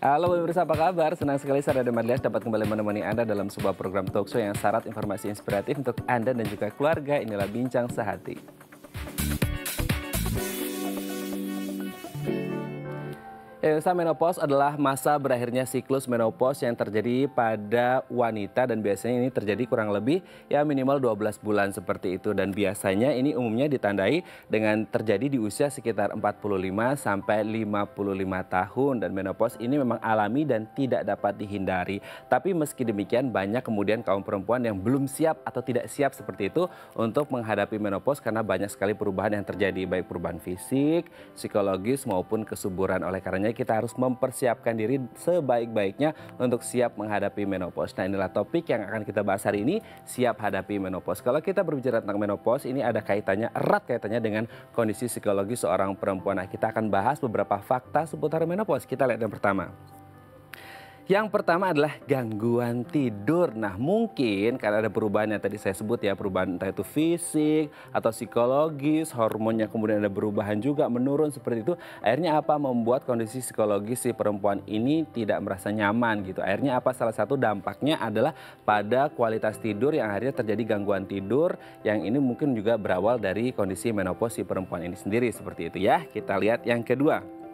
Halo pemirsa, apa kabar? Senang sekali saya Rada Madlias dapat kembali menemani Anda dalam sebuah program talkshow yang syarat informasi inspiratif untuk Anda dan juga keluarga. Inilah Bincang Sehati. Masa menopause adalah masa berakhirnya siklus menopause yang terjadi pada wanita dan biasanya ini terjadi kurang lebih ya minimal 12 bulan seperti itu, dan biasanya ini umumnya ditandai dengan terjadi di usia sekitar 45 sampai 55 tahun, dan menopause ini memang alami dan tidak dapat dihindari. Tapi meski demikian banyak kemudian kaum perempuan yang belum siap atau tidak siap seperti itu untuk menghadapi menopause karena banyak sekali perubahan yang terjadi, baik perubahan fisik, psikologis maupun kesuburan. Oleh karenanya kita harus mempersiapkan diri sebaik-baiknya untuk siap menghadapi menopause. Nah, inilah topik yang akan kita bahas hari ini, siap hadapi menopause. Kalau kita berbicara tentang menopause, ini ada kaitannya, erat kaitannya dengan kondisi psikologi seorang perempuan. Nah, kita akan bahas beberapa fakta seputar menopause. Kita lihat yang pertama. Yang pertama adalah gangguan tidur. Nah, mungkin karena ada perubahan yang tadi saya sebut ya, perubahan entah itu fisik atau psikologis, hormonnya kemudian ada perubahan juga menurun seperti itu. Akhirnya apa, membuat kondisi psikologis si perempuan ini tidak merasa nyaman gitu. Akhirnya apa, salah satu dampaknya adalah pada kualitas tidur yang akhirnya terjadi gangguan tidur, yang ini mungkin juga berawal dari kondisi menopause si perempuan ini sendiri seperti itu ya. Kita lihat yang kedua.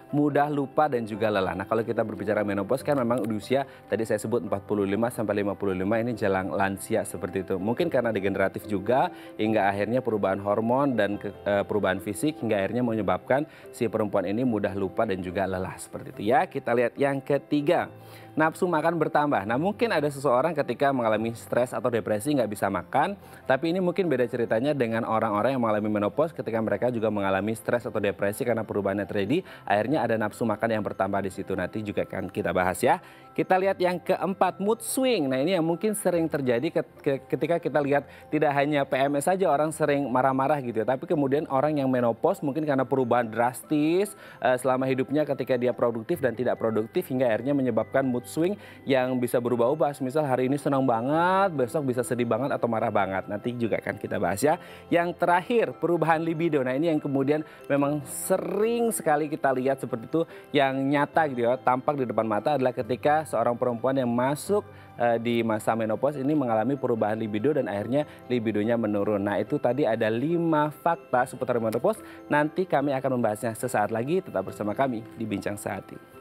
Mudah lupa dan juga lelah. Nah, kalau kita berbicara menopause kan memang di usia tadi saya sebut 45 sampai 55 ini jelang lansia seperti itu. Mungkin karena degeneratif juga hingga akhirnya perubahan hormon dan perubahan fisik hingga akhirnya menyebabkan si perempuan ini mudah lupa dan juga lelah seperti itu ya. Kita lihat yang ketiga. Nafsu makan bertambah. Nah, mungkin ada seseorang ketika mengalami stres atau depresi nggak bisa makan, tapi ini mungkin beda ceritanya dengan orang-orang yang mengalami menopause ketika mereka juga mengalami stres atau depresi karena perubahan yang terjadi, akhirnya ada nafsu makan yang bertambah di situ. Nanti juga akan kita bahas ya. Kita lihat yang keempat, mood swing. Nah, ini yang mungkin sering terjadi ketika kita lihat tidak hanya PMS saja orang sering marah-marah gitu ya, tapi kemudian orang yang menopause mungkin karena perubahan drastis selama hidupnya ketika dia produktif dan tidak produktif hingga akhirnya menyebabkan mood swing yang bisa berubah-ubah. Misal hari ini senang banget, besok bisa sedih banget atau marah banget. Nanti juga akan kita bahas ya. Yang terakhir, perubahan libido. Nah, ini yang kemudian memang sering sekali kita lihat seperti itu, yang nyata gitu ya, tampak di depan mata adalah ketika seorang perempuan yang masuk di masa menopause ini mengalami perubahan libido dan akhirnya libidonya menurun. Nah, itu tadi ada 5 fakta seputar menopause. Nanti kami akan membahasnya sesaat lagi. Tetap bersama kami di Bincang Sehati.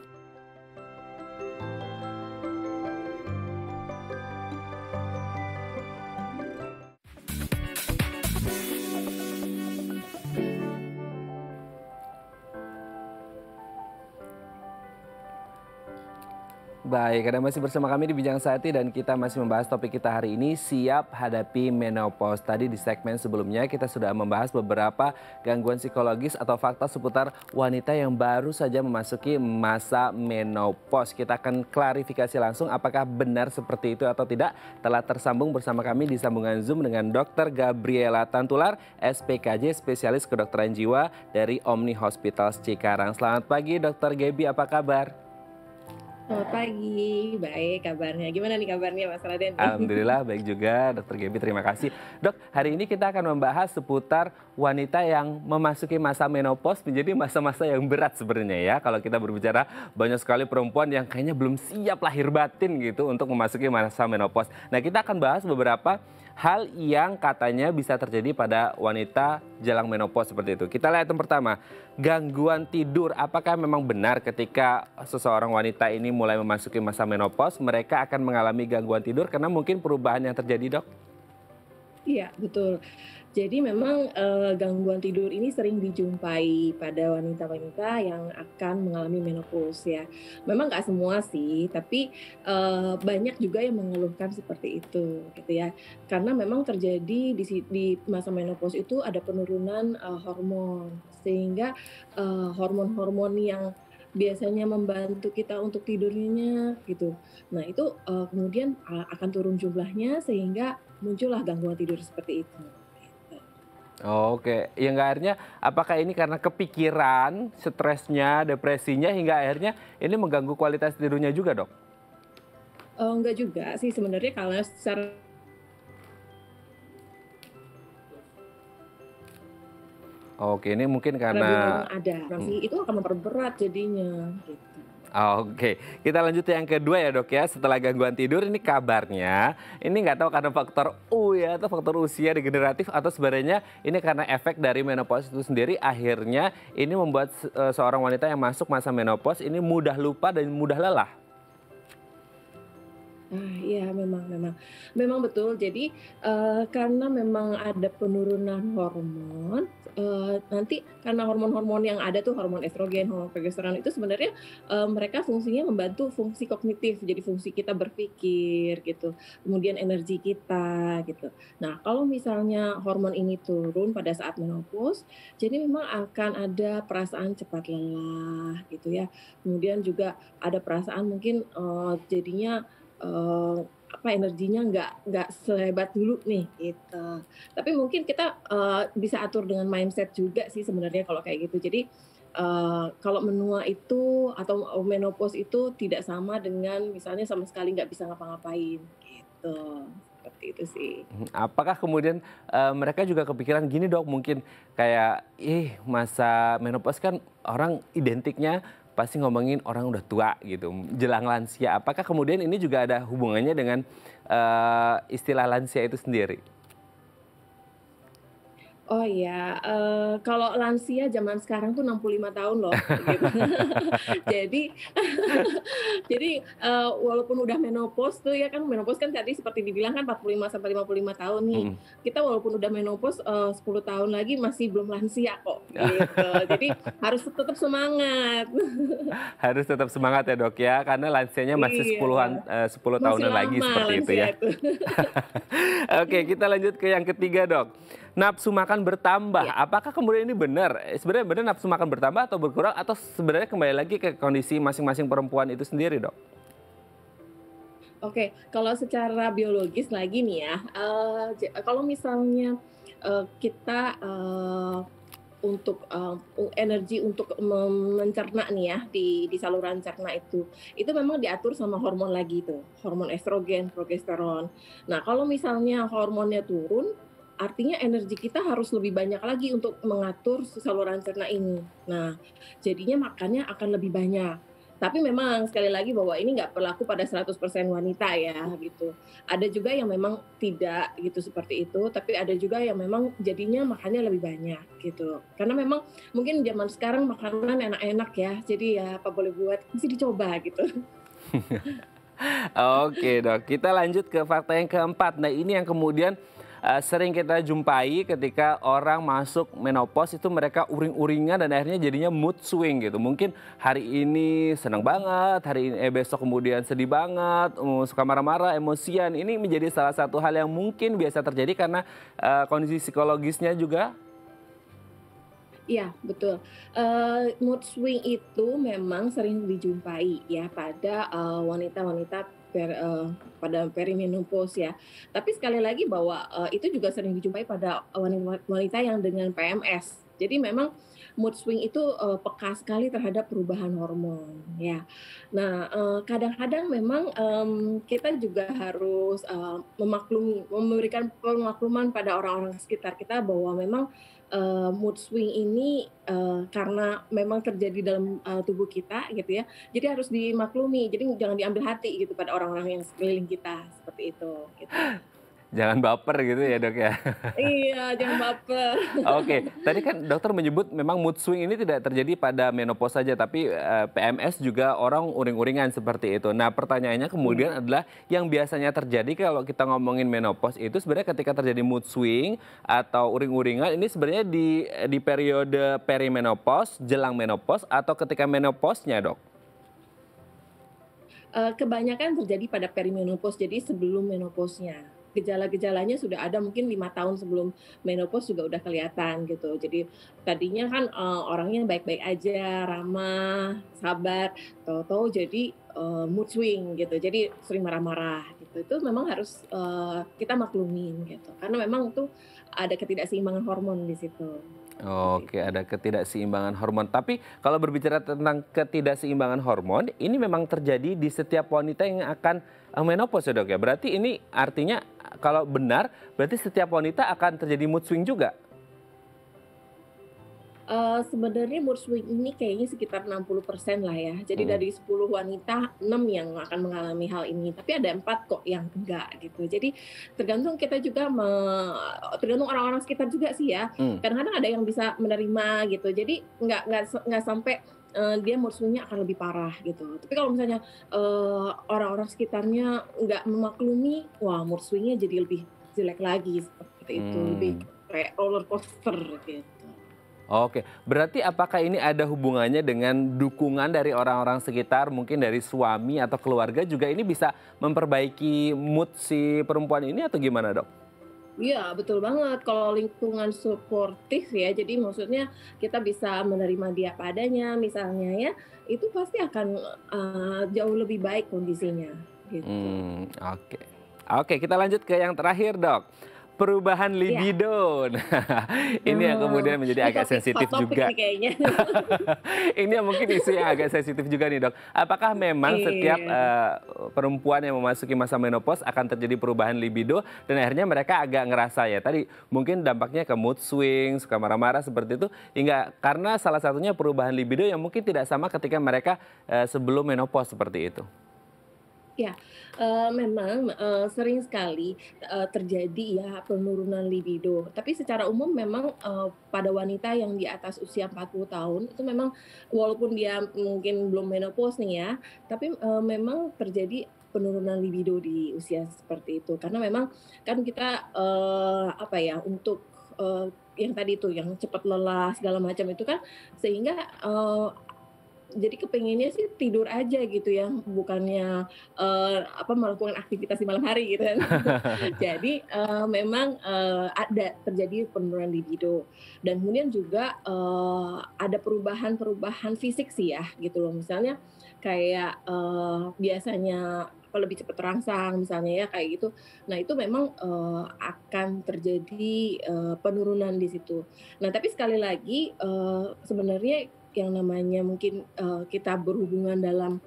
Baik, Anda masih bersama kami di Bincang Sehati dan kita masih membahas topik kita hari ini, siap hadapi menopause. Tadi di segmen sebelumnya kita sudah membahas beberapa gangguan psikologis atau fakta seputar wanita yang baru saja memasuki masa menopause. Kita akan klarifikasi langsung apakah benar seperti itu atau tidak. Telah tersambung bersama kami di sambungan Zoom dengan Dr. Gabriela Tantular, SPKJ, spesialis kedokteran jiwa dari Omni Hospital Cikarang. Selamat pagi Dr. Gaby, apa kabar? Selamat pagi, baik kabarnya. Gimana nih kabarnya Mas Raden? Alhamdulillah baik juga Dr. Gaby, terima kasih. Dok, hari ini kita akan membahas seputar wanita yang memasuki masa menopause menjadi masa-masa yang berat sebenarnya ya. Kalau kita berbicara banyak sekali perempuan yang kayaknya belum siap lahir batin gitu untuk memasuki masa menopause. Nah, kita akan bahas beberapa hal yang katanya bisa terjadi pada wanita jelang menopause seperti itu. Kita lihat yang pertama, gangguan tidur. Apakah memang benar ketika seseorang wanita ini mulai memasuki masa menopause, mereka akan mengalami gangguan tidur karena mungkin perubahan yang terjadi, Dok? Iya, betul. Jadi memang gangguan tidur ini sering dijumpai pada wanita-wanita yang akan mengalami menopause ya. Memang nggak semua sih, tapi banyak juga yang mengeluhkan seperti itu, gitu ya. Karena memang terjadi di masa menopause itu ada penurunan hormon, sehingga hormon-hormon yang biasanya membantu kita untuk tidurnya gitu. Nah itu kemudian akan turun jumlahnya sehingga muncullah gangguan tidur seperti itu. Oke, yang nggak akhirnya apakah ini karena kepikiran, stresnya, depresinya hingga akhirnya ini mengganggu kualitas tidurnya juga, Dok? Enggak juga sih sebenarnya kalau secara Oke, ini mungkin biologis karena memang ada, sih itu akan memperberat jadinya gitu. Oke, kita lanjut yang kedua ya dok ya. Setelah gangguan tidur ini kabarnya, ini nggak tahu karena faktor U ya atau faktor usia degeneratif atau sebenarnya ini karena efek dari menopause itu sendiri akhirnya ini membuat seorang wanita yang masuk masa menopause ini mudah lupa dan mudah lelah. Iya memang memang. Memang betul. Jadi, karena memang ada penurunan hormon, nanti karena hormon-hormon yang ada tuh hormon estrogen, hormon progesteron itu sebenarnya, mereka fungsinya membantu fungsi kognitif, jadi fungsi kita berpikir gitu, kemudian energi kita gitu. Nah kalau misalnya hormon ini turun pada saat menopause, jadi memang akan ada perasaan cepat lelah gitu ya, kemudian juga ada perasaan mungkin, jadinya apa, energinya nggak sehebat dulu nih, gitu. Tapi mungkin kita, bisa atur dengan mindset juga sih sebenarnya kalau kayak gitu. Jadi, kalau menua itu atau menopause itu tidak sama dengan misalnya sama sekali nggak bisa ngapa-ngapain, gitu. Seperti itu sih. Apakah kemudian mereka juga kepikiran gini dok, mungkin kayak, ih masa menopause kan orang identiknya pasti ngomongin orang udah tua gitu, jelang lansia. Apakah kemudian ini juga ada hubungannya dengan istilah lansia itu sendiri? Oh iya, kalau lansia zaman sekarang tuh 65 tahun loh, gitu. Jadi jadi, walaupun udah menopause tuh ya kan, menopause kan tadi seperti dibilang kan 45 sampai 55 tahun nih. Mhm. Kita walaupun udah menopause, 10 tahun lagi masih belum lansia kok, gitu. Jadi harus tetap semangat. Harus tetap semangat ya dok ya, karena lansianya masih Iya, 10 masih tahunan lagi lama seperti itu lansia ya. itu. Oke, kita lanjut ke yang ketiga dok. Nafsu makan bertambah, Iya. apakah kemudian ini benar? Sebenarnya benar nafsu makan bertambah atau berkurang atau sebenarnya kembali lagi ke kondisi masing-masing perempuan itu sendiri dok? Oke, kalau secara biologis lagi nih ya, kalau misalnya, kita, untuk, energi untuk mencerna nih ya, di saluran cerna itu memang diatur sama hormon lagi tuh, hormon estrogen, progesteron. Nah, kalau misalnya hormonnya turun, artinya energi kita harus lebih banyak lagi untuk mengatur saluran cerna ini. Nah, jadinya makannya akan lebih banyak. Tapi memang sekali lagi bahwa ini nggak berlaku pada 100% wanita ya, gitu. Ada juga yang memang tidak gitu, seperti itu, tapi ada juga yang memang jadinya makannya lebih banyak, gitu. Karena memang mungkin zaman sekarang makanan enak-enak ya, jadi ya apa boleh buat, mesti dicoba gitu. Oke dok, kita lanjut ke fakta yang keempat. Nah ini yang kemudian sering kita jumpai ketika orang masuk menopause itu mereka uring-uringan dan akhirnya jadinya mood swing gitu. Mungkin hari ini senang banget, hari ini besok kemudian sedih banget, suka marah-marah, emosian. Ini menjadi salah satu hal yang mungkin biasa terjadi karena kondisi psikologisnya juga. Iya, betul. Mood swing itu memang sering dijumpai ya pada, wanita-wanita pada perimenopause ya. Tapi sekali lagi bahwa, itu juga sering dijumpai pada wanita yang dengan PMS. Jadi memang mood swing itu, peka sekali terhadap perubahan hormon, ya. Nah, kadang-kadang memang, kita juga harus, memberikan pemakluman pada orang-orang sekitar kita bahwa memang mood swing ini, karena memang terjadi dalam, tubuh kita gitu ya, jadi harus dimaklumi, jadi jangan diambil hati gitu pada orang-orang yang sekeliling kita, seperti itu, gitu. Jangan baper gitu ya dok ya. Iya, jangan baper. Oke, tadi kan dokter menyebut memang mood swing ini tidak terjadi pada menopause saja, tapi PMS juga orang uring-uringan seperti itu. Nah, pertanyaannya Iya. kemudian adalah yang biasanya terjadi kalau kita ngomongin menopause itu sebenarnya ketika terjadi mood swing atau uring-uringan ini sebenarnya di periode perimenopause, jelang menopause atau ketika menopause-nya, Dok? Kebanyakan terjadi pada perimenopause, jadi sebelum menopause-nya. Gejala-gejalanya sudah ada mungkin 5 tahun sebelum menopause juga udah kelihatan gitu. Jadi tadinya kan, orangnya baik-baik aja, ramah, sabar, tahu-tahu jadi, mood swing gitu, jadi sering marah-marah gitu. Itu memang harus, kita maklumin gitu, karena memang itu ada ketidakseimbangan hormon di situ, seperti Oke, itu. ada ketidakseimbangan hormon. Tapi kalau berbicara tentang ketidakseimbangan hormon, ini memang terjadi di setiap wanita yang akan menopause ya dok ya. Berarti ini artinya kalau benar, berarti setiap wanita akan terjadi mood swing juga. Sebenarnya mood swing ini kayaknya sekitar 60% lah ya. Jadi Mhm. dari 10 wanita, 6 yang akan mengalami hal ini, tapi ada 4 kok yang enggak gitu. Jadi tergantung kita juga tergantung orang-orang sekitar juga sih ya. Mmm. Kadang-kadang ada yang bisa menerima gitu. Jadi nggak sampai, dia mood swing-nya akan lebih parah gitu. Tapi kalau misalnya, orang-orang sekitarnya nggak memaklumi, wah mood swing-nya jadi lebih jelek lagi seperti itu, lebih Mmm. kayak roller coaster gitu. Oke, berarti apakah ini ada hubungannya dengan dukungan dari orang-orang sekitar, mungkin dari suami atau keluarga juga ini bisa memperbaiki mood si perempuan ini atau gimana, Dok? Iya, betul banget. Kalau lingkungan suportif ya, jadi maksudnya kita bisa menerima dia padanya misalnya ya, itu pasti akan, jauh lebih baik kondisinya, gitu. Oke. Oke, kita lanjut ke yang terakhir, Dok. Perubahan Iya, libido. Nah, ini yang nah, kemudian menjadi ini agak hot sensitif topic juga. nih kayaknya. Ini yang mungkin isu yang agak sensitif juga nih, Dok. Apakah memang setiap, Iya. perempuan yang memasuki masa menopause akan terjadi perubahan libido dan akhirnya mereka agak ngerasa ya tadi mungkin dampaknya ke mood swing, suka marah-marah seperti itu, hingga karena salah satunya perubahan libido yang mungkin tidak sama ketika mereka, sebelum menopause seperti itu? Ya, memang, sering sekali, terjadi ya penurunan libido. Tapi secara umum memang, pada wanita yang di atas usia 40 tahun itu memang walaupun dia mungkin belum menopause nih ya, tapi, memang terjadi penurunan libido di usia seperti itu. Karena memang kan kita, apa ya, untuk, yang tadi itu, yang cepat lelah segala macam itu kan sehingga, jadi kepengennya sih tidur aja gitu ya, bukannya, apa, melakukan aktivitas di malam hari gitu kan. Jadi, memang, ada terjadi penurunan libido dan kemudian juga, ada perubahan-perubahan fisik sih ya gitu loh. Misalnya kayak, biasanya apa, lebih cepat terangsang misalnya ya kayak gitu. Nah itu memang, akan terjadi, penurunan di situ. Nah tapi sekali lagi, sebenarnya yang namanya mungkin, kita berhubungan dalam,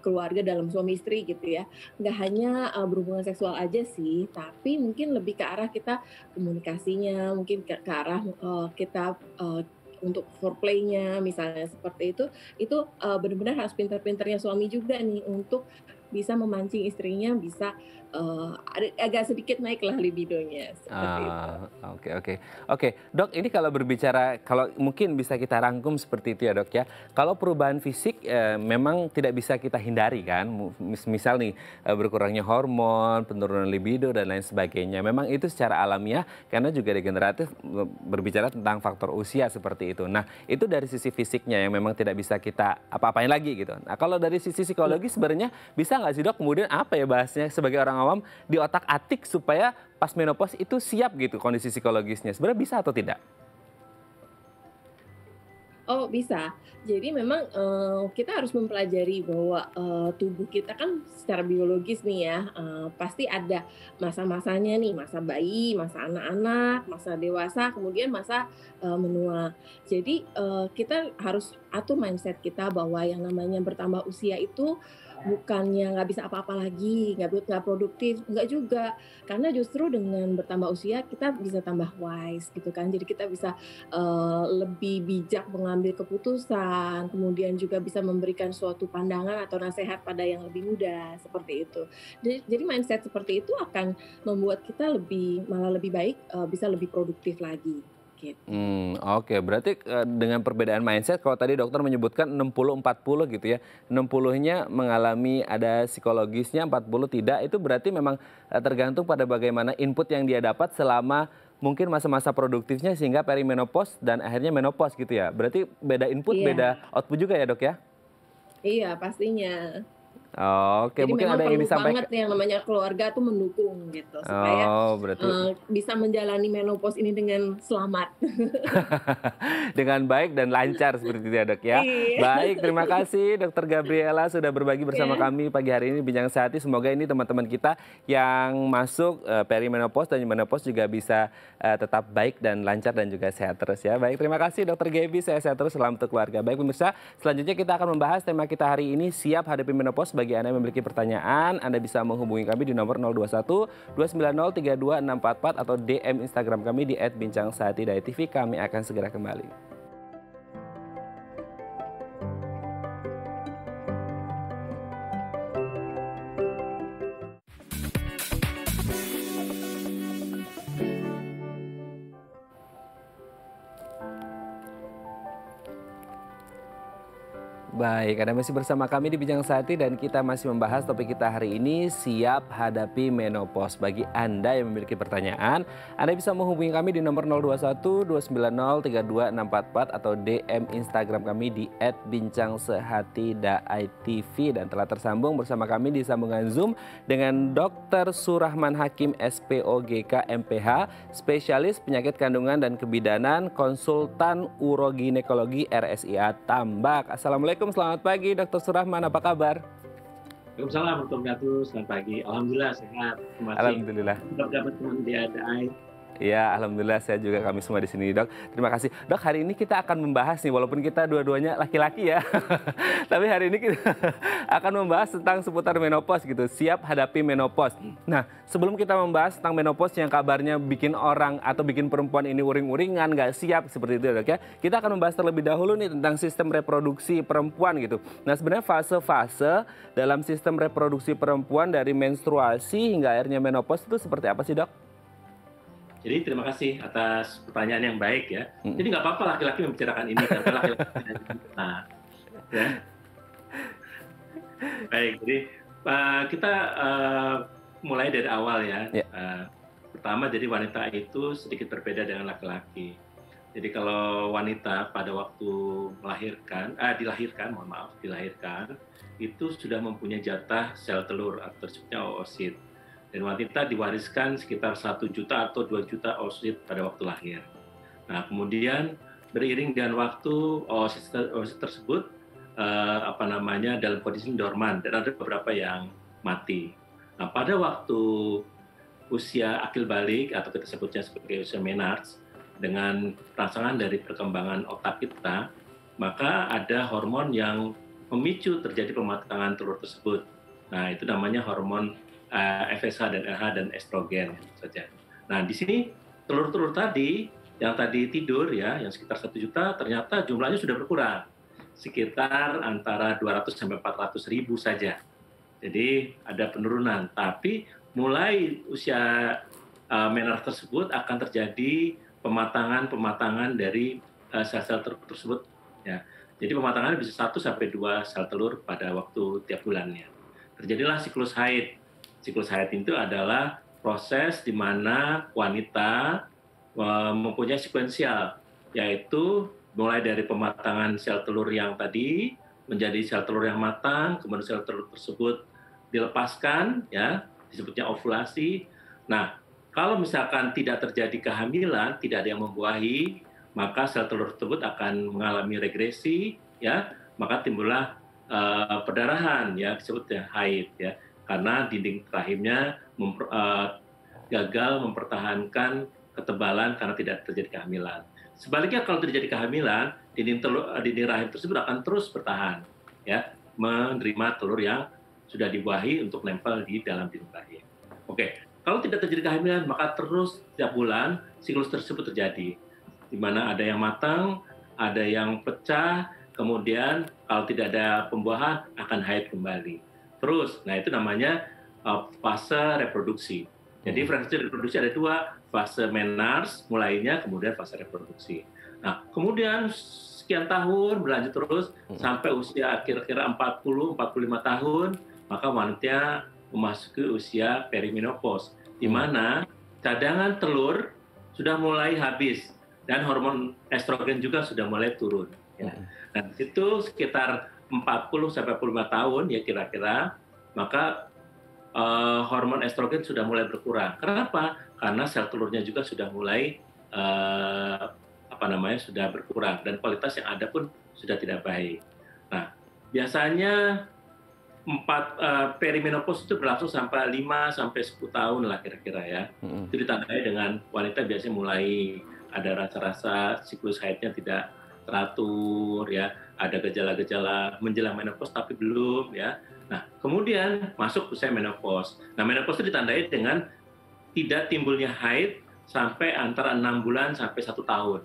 keluarga, dalam suami istri gitu ya, nggak hanya, berhubungan seksual aja sih, tapi mungkin lebih ke arah kita komunikasinya, mungkin ke arah, kita, untuk foreplay-nya misalnya seperti itu, benar-benar harus pintar-pintarnya suami juga nih untuk bisa memancing istrinya bisa, agak sedikit naiklah libidonya, seperti itu. Oke, oke. Oke, Dok, ini kalau berbicara kalau mungkin bisa kita rangkum seperti itu ya, Dok, ya. Kalau perubahan fisik, memang tidak bisa kita hindari kan, misal nih, berkurangnya hormon, penurunan libido dan lain sebagainya. Memang itu secara alamiah karena juga degeneratif berbicara tentang faktor usia seperti itu. Nah, itu dari sisi fisiknya yang memang tidak bisa kita apa-apain lagi gitu. Nah, kalau dari sisi Iya. psikologi sebenarnya bisa nggak sih, Dok, kemudian apa ya bahasnya sebagai orang awam di otak-atik supaya pas menopause itu siap gitu kondisi psikologisnya. Sebenarnya bisa atau tidak? Oh bisa. Jadi memang, kita harus mempelajari bahwa, tubuh kita kan secara biologis nih ya, pasti ada masa-masanya nih, masa bayi, masa anak-anak, masa dewasa, kemudian masa, menua. Jadi, kita harus atur mindset kita bahwa yang namanya bertambah usia itu bukannya nggak bisa apa-apa lagi, nggak produktif, nggak juga. Karena justru dengan bertambah usia kita bisa tambah wise gitu kan. Jadi kita bisa lebih bijak mengambil keputusan, kemudian juga bisa memberikan suatu pandangan atau nasihat pada yang lebih muda, seperti itu. Jadi mindset seperti itu akan membuat kita malah lebih baik, bisa lebih produktif lagi, gitu. Oke, berarti, dengan perbedaan mindset kalau tadi dokter menyebutkan 60-40 gitu ya, 60-nya mengalami ada psikologisnya, 40 tidak, itu berarti memang, tergantung pada bagaimana input yang dia dapat selama mungkin masa-masa produktifnya sehingga perimenopause dan akhirnya menopause gitu ya? Berarti beda input, Iya, beda output juga ya, Dok, ya? iya pastinya. Oke, Jadi mungkin memang ada yang perlu banget disampaikan. yang namanya keluarga tuh mendukung gitu, supaya, Oh, berarti bisa menjalani menopause ini dengan selamat. dengan baik dan lancar seperti itu ya, Dok, ya. Iya, Baik, terima kasih Dokter Gabriela sudah berbagi bersama ya. kami pagi hari ini Bincang Sehati. Semoga ini teman-teman kita yang masuk, perimenopause dan menopause juga bisa, tetap baik dan lancar dan juga sehat terus ya. Baik, terima kasih Dokter Gaby, sehat-sehat terus, salam untuk keluarga. Baik pemirsa, selanjutnya kita akan membahas tema kita hari ini, siap hadapi menopause. Bagi Anda yang memiliki pertanyaan, Anda bisa menghubungi kami di nomor 021 290 32644 atau DM Instagram kami di @bincangsehati.tv. Kami akan segera kembali. Baik, Anda masih bersama kami di Bincang Sehati dan kita masih membahas topik kita hari ini, siap hadapi menopause. Bagi Anda yang memiliki pertanyaan, Anda bisa menghubungi kami di nomor 021 290 32644 atau DM Instagram kami di @bincangsehati.itv dan telah tersambung bersama kami di sambungan Zoom dengan Dr. Surahman Hakim SPOGK MPH, spesialis penyakit kandungan dan kebidanan, konsultan uroginekologi RSIA Tambak. Assalamualaikum, selamat pagi Dr. Surahman, apa kabar? Waalaikumsalam warahmatullahi wabarakatuh, selamat pagi. Alhamdulillah sehat. Terima kasih. Alhamdulillah. Dapat teman di ADAI. Ya, alhamdulillah saya juga, kami semua di sini, Dok. Terima kasih. Dok, hari ini kita akan membahas nih, walaupun kita dua-duanya laki-laki ya. Tapi hari ini kita akan membahas tentang seputar menopause gitu, siap hadapi menopause. Nah, sebelum kita membahas tentang menopause yang kabarnya bikin orang atau bikin perempuan ini uring-uringan, nggak siap seperti itu, Dok ya. Kita akan membahas terlebih dahulu nih tentang sistem reproduksi perempuan gitu. Nah, sebenarnya fase-fase dalam sistem reproduksi perempuan dari menstruasi hingga akhirnya menopause itu seperti apa sih, Dok? Jadi terima kasih atas pertanyaan yang baik ya. Jadi nggak apa-apa laki-laki membicarakan ini karena laki-laki tidak nah, ya. Baik, jadi kita mulai dari awal ya. Pertama, jadi wanita itu sedikit berbeda dengan laki-laki. Jadi kalau wanita pada waktu dilahirkan itu sudah mempunyai jatah sel telur atau disebutnya oosit. Dan wanita diwariskan sekitar 1 juta atau 2 juta oosit pada waktu lahir. Nah, kemudian beriring dengan waktu oosit tersebut dalam kondisi dorman dan ada beberapa yang mati. Nah, pada waktu usia akil balik atau kita sebutnya sebagai usia menarche, dengan rangsangan dari perkembangan otak kita, maka ada hormon yang memicu terjadi pematangan telur tersebut. Nah, itu namanya hormon FSH dan LH dan estrogen saja. Nah, di sini telur-telur tadi yang tadi tidur ya, yang sekitar 1 juta, ternyata jumlahnya sudah berkurang, sekitar antara 200 sampai 400 ribu saja. Jadi ada penurunan. Tapi mulai usia menarche tersebut akan terjadi pematangan dari sel-sel telur tersebut. Ya. Jadi pematangan bisa 1 sampai 2 sel telur pada waktu tiap bulannya. Terjadilah siklus haid. Siklus haid itu adalah proses di mana wanita mempunyai sekuensial, yaitu mulai dari pematangan sel telur yang tadi menjadi sel telur yang matang, kemudian sel telur tersebut dilepaskan, ya, disebutnya ovulasi. Nah, kalau misalkan tidak terjadi kehamilan, tidak ada yang membuahi, maka sel telur tersebut akan mengalami regresi, ya, maka timbullah perdarahan, ya, disebutnya haid, ya. Karena dinding rahimnya gagal mempertahankan ketebalan karena tidak terjadi kehamilan. Sebaliknya kalau terjadi kehamilan, dinding rahim tersebut akan terus bertahan, ya, menerima telur yang sudah dibuahi untuk nempel di dalam dinding rahim. Oke, kalau tidak terjadi kehamilan, maka terus setiap bulan siklus tersebut terjadi, di mana ada yang matang, ada yang pecah, kemudian kalau tidak ada pembuahan akan haid kembali. Terus, nah itu namanya fase reproduksi. Jadi fase reproduksi ada 2, fase menarche mulainya, kemudian fase reproduksi. Nah, kemudian sekian tahun berlanjut terus sampai usia kira-kira 40-45 tahun, maka wanita memasuki usia perimenopause, di mana cadangan telur sudah mulai habis dan hormon estrogen juga sudah mulai turun. Ya. Dan itu sekitar 40-45 tahun ya kira-kira, maka hormon estrogen sudah mulai berkurang. Kenapa? Karena sel telurnya juga sudah mulai sudah berkurang dan kualitas yang ada pun sudah tidak baik. Nah, biasanya perimenopause itu berlangsung sampai 5-10 tahun lah kira-kira ya. Itu ditandai dengan wanita biasanya mulai ada rasa-rasa siklus haidnya tidak teratur ya, ada gejala-gejala menjelang menopause tapi belum ya. Nah, kemudian masuk usia menopause. Nah, menopause itu ditandai dengan tidak timbulnya haid sampai antara 6 bulan sampai 1 tahun.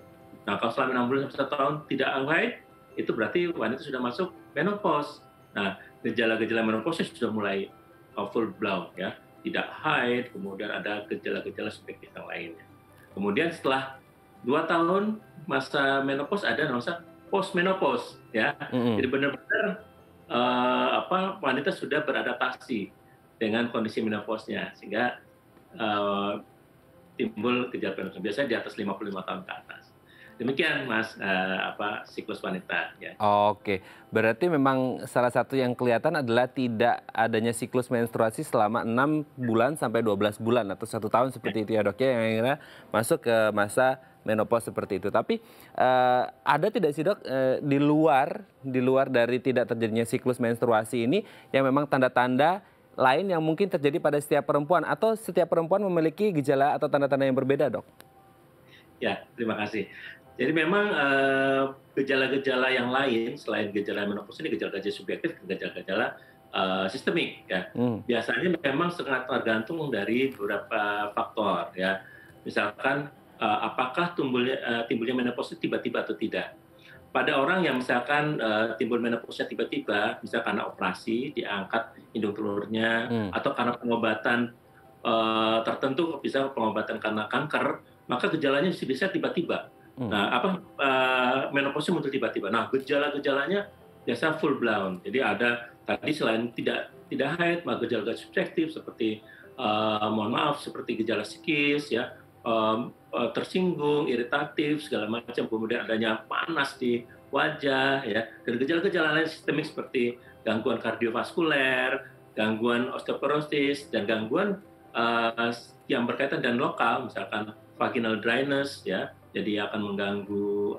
Nah, kalau selama 6 bulan sampai 1 tahun tidak haid, itu berarti wanita sudah masuk menopause. Nah, gejala-gejala menopause sudah mulai full blown ya, tidak haid, kemudian ada gejala-gejala subjektif yang lainnya. Kemudian setelah 2 tahun masa menopause ada masa post menopause ya. Jadi benar-benar wanita sudah beradaptasi dengan kondisi menopause-nya sehingga timbul gejala menopause biasanya di atas 55 tahun ke atas. Demikian Mas siklus wanita ya. Oke, berarti memang salah satu yang kelihatan adalah tidak adanya siklus menstruasi selama 6 bulan sampai 12 bulan atau 1 tahun seperti itu ya Dok ya, yang akhirnya masuk ke masa menopause seperti itu. Tapi ada tidak sih Dok di luar dari tidak terjadinya siklus menstruasi ini yang memang tanda-tanda lain yang mungkin terjadi pada setiap perempuan atau setiap perempuan memiliki gejala atau tanda-tanda yang berbeda Dok? Ya, terima kasih. Jadi memang gejala-gejala yang lain selain gejala menopause ini gejala-gejala subjektif, gejala-gejala sistemik ya. Biasanya memang sangat tergantung dari beberapa faktor ya. Misalkan apakah timbulnya menopause tiba-tiba atau tidak. Pada orang yang misalkan timbul menopause tiba-tiba, misalkan karena operasi diangkat indung telurnya atau karena pengobatan tertentu, bisa pengobatan karena kanker, maka gejalanya bisa tiba-tiba. Nah, menopause muncul tiba-tiba. Nah, gejala-gejalanya biasa full blown. Jadi ada tadi selain tidak haid, maka gejala subjektif seperti mohon maaf seperti gejala psikis ya, tersinggung, iritatif segala macam, kemudian adanya panas di wajah ya, dan gejala-gejala lain sistemik seperti gangguan kardiovaskuler, gangguan osteoporosis dan gangguan yang berkaitan dan lokal, misalkan vaginal dryness ya, jadi akan mengganggu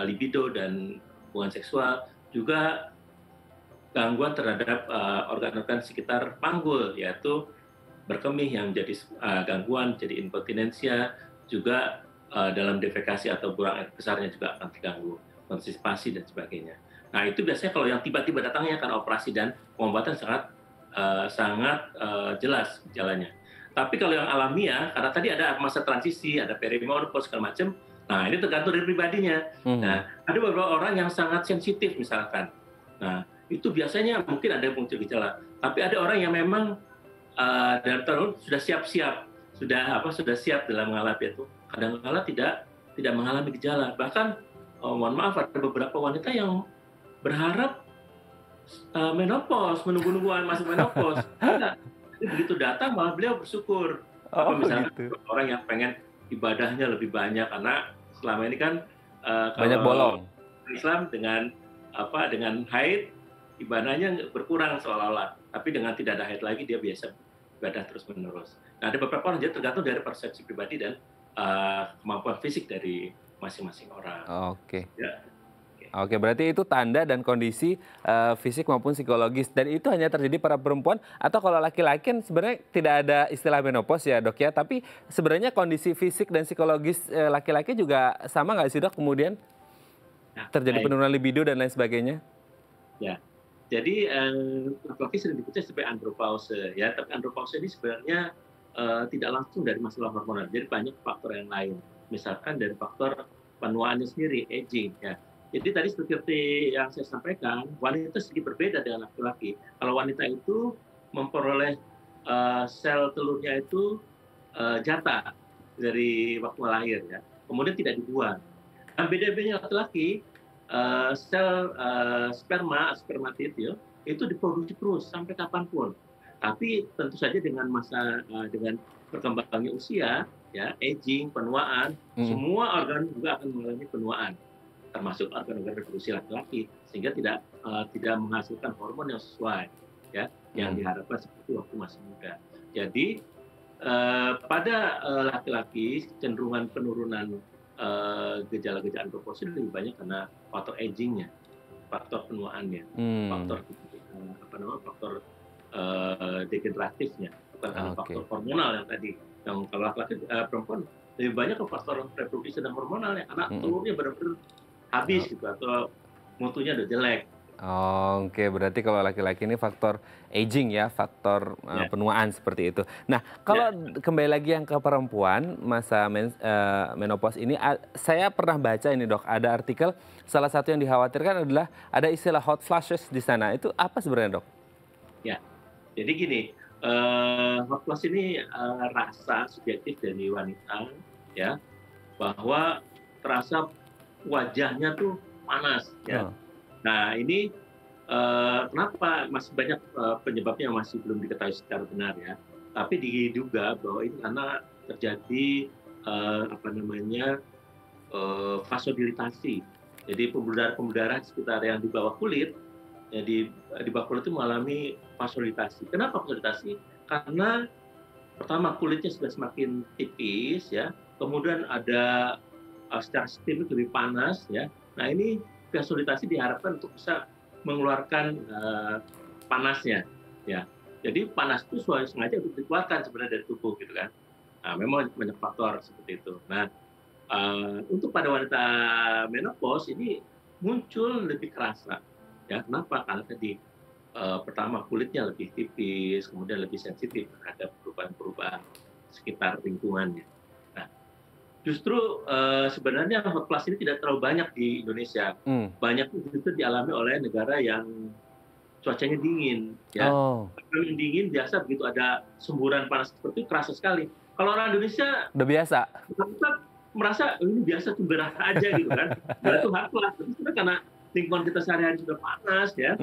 libido dan hubungan seksual, juga gangguan terhadap organ-organ sekitar panggul, yaitu berkemih yang jadi gangguan, jadi inkontinensia, juga dalam defekasi atau buang air besarnya juga akan terganggu, konstipasi dan sebagainya. Nah itu biasanya kalau yang tiba-tiba datangnya karena operasi dan pengobatan sangat jelas gejalanya. Tapi kalau yang alamiah, karena tadi ada masa transisi, ada perimenopause segala macam, nah ini tergantung dari pribadinya. Nah, ada beberapa orang yang sangat sensitif misalkan. Nah, itu biasanya mungkin ada yang muncul gejala. Tapi ada orang yang memang dalam tahun sudah siap-siap, sudah siap dalam mengalami itu. Kadang-kadang tidak mengalami gejala. Bahkan, mohon maaf, ada beberapa wanita yang berharap menopause, menunggu-nungguan masuk menopause. Nah, begitu datang malah beliau bersyukur. Misalnya gitu. Orang yang pengen ibadahnya lebih banyak karena selama ini kan banyak bolong. Islam dengan haid ibadahnya berkurang seolah-olah, tapi dengan tidak ada haid lagi dia biasa ibadah terus menerus. Nah ada beberapa orang jadi tergantung dari persepsi pribadi dan kemampuan fisik dari masing-masing orang. Oke. Ya. Oke, berarti itu tanda dan kondisi fisik maupun psikologis. Dan itu hanya terjadi pada perempuan atau kalau laki-laki kan sebenarnya tidak ada istilah menopause ya Dok ya. Tapi sebenarnya kondisi fisik dan psikologis laki-laki juga sama nggak sih Dok kemudian? Terjadi penurunan libido dan lain sebagainya? Ya, jadi laki-laki sering disebutnya sebagai andropause ya. Tapi andropause ini sebenarnya tidak langsung dari masalah hormonal. Jadi banyak faktor yang lain. Misalkan dari faktor penuaannya sendiri, aging ya. Jadi tadi seperti yang saya sampaikan, wanita sedikit berbeda dengan laki-laki. Kalau wanita itu memperoleh sel telurnya itu jatah dari waktu lahir ya, kemudian tidak dibuang. Nah, beda-bedanya laki-laki, sel spermatid ya, itu diproduksi terus sampai kapanpun. Tapi tentu saja dengan dengan berkembangnya usia, ya, aging, penuaan, semua organ juga akan mengalami penuaan, termasuk organ-organ reproduksi laki-laki, sehingga tidak menghasilkan hormon yang sesuai, ya, yang diharapkan seperti waktu masih muda. Jadi pada laki-laki cenderungan penurunan gejala-gejala andropause lebih banyak karena faktor agingnya, faktor penuaannya, faktor degeneratifnya, bukan karena faktor hormonal yang tadi. Yang kalau laki-laki perempuan lebih banyak ke faktor reproduksi dan hormonal ya, karena telurnya benar-benar habis gitu atau mutunya udah jelek. Oke, berarti kalau laki-laki ini faktor aging ya, faktor penuaan seperti itu. Nah, kalau kembali lagi yang ke perempuan, masa menopause ini, saya pernah baca ini Dok, ada artikel salah satu yang dikhawatirkan adalah ada istilah hot flashes di sana. Itu apa sebenarnya Dok? Ya, jadi gini, hot flash ini rasa subjektif dari wanita ya, bahwa terasa wajahnya tuh panas ya. Nah ini kenapa masih banyak penyebabnya yang masih belum diketahui secara benar ya. Tapi diduga bahwa ini karena terjadi vasodilatasi. Jadi pembuluh darah sekitar yang di bawah kulit, ya di bawah kulit itu mengalami vasodilatasi. Kenapa vasodilatasi? Karena pertama kulitnya sudah semakin tipis ya, kemudian ada secara sistemik lebih panas ya. Nah ini vasodilatasi diharapkan untuk bisa mengeluarkan panasnya ya. Jadi panas itu sengaja untuk dikeluarkan sebenarnya dari tubuh gitu kan. Nah, memang banyak faktor seperti itu. Nah, untuk pada wanita menopause ini muncul lebih kerasa ya. Kenapa? Karena tadi pertama kulitnya lebih tipis, kemudian lebih sensitif terhadap perubahan-perubahan sekitar lingkungannya. Nah, justru sebenarnya hot flash ini tidak terlalu banyak di Indonesia. Banyak justru dialami oleh negara yang cuacanya dingin, ya. Kalau yang dingin biasa begitu ada semburan panas seperti itu kerasa sekali. Kalau orang Indonesia udah biasa, kita merasa ini biasa tuh gerah aja gitu kan. Itu hot flash, tapi sebenarnya karena lingkungan kita sehari-hari sudah panas ya.